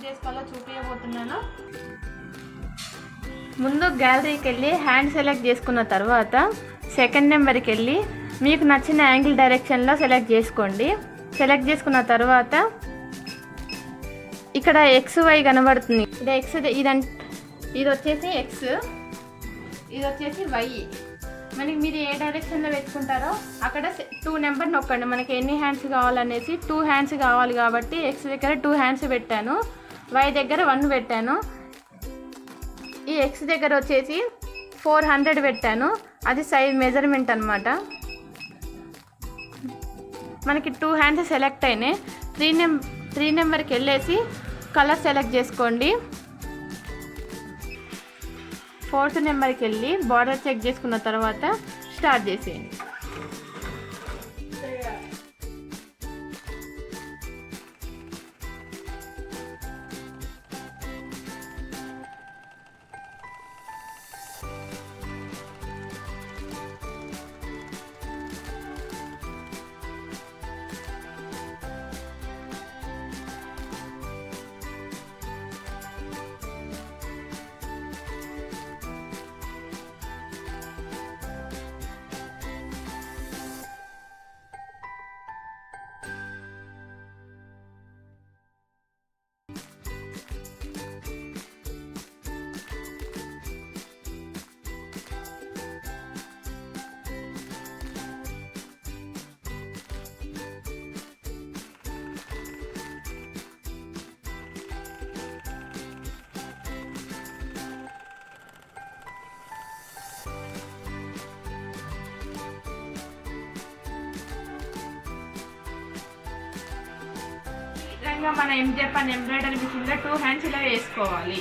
Select చేసుకోవాలో చూపించబోతున్నాను. ముందు గ్యాలరీకి వెళ్ళి హ్యాండ్ సెలెక్ట్ చేసుకున్న తర్వాత సెకండ్ నెంబర్కి వెళ్ళి మీకు నచ్చిన యాంగిల్ డైరెక్షన్లో సెలెక్ట్ చేసుకోండి. సెలెక్ట్ చేసుకున్న తర్వాత ఇక్కడ XY కనబడుతుంది. ఇది X, ఇది వచ్చేసి X, ఇది వచ్చేసి Y. మనకి మీరు ఏ డైరెక్షన్లో పెట్టుకుంటారో అక్కడ 2 నెంబర్ నొక్కండి. మనకి ఎన్ని హ్యాండ్స్ కావాలనేసి 2 హ్యాండ్స్ కావాలి కాబట్టి X దగ్గర 2 హ్యాండ్స్ పెట్టాను, Y దగ్గర 1 పెట్టాను. ఈ X దగ్గర వచ్చేసి 400 పెట్టాను, అది సైజ్ మెజర్మెంట్ అనమాట. మనకి 2 హ్యాండ్స్ సెలెక్ట్ అయినాయి. 3 నెంబర్కి వెళ్ళేసి కలర్ సెలెక్ట్ చేసుకోండి. 4th నెంబర్కి వెళ్ళి బార్డర్ చెక్ చేసుకున్న తర్వాత స్టార్ట్ చేసేయండి. మన MJF ఎంబ్రాయిడరీ మిషన్లో 2 హ్యాండ్స్ ఇలా వేసుకోవాలి.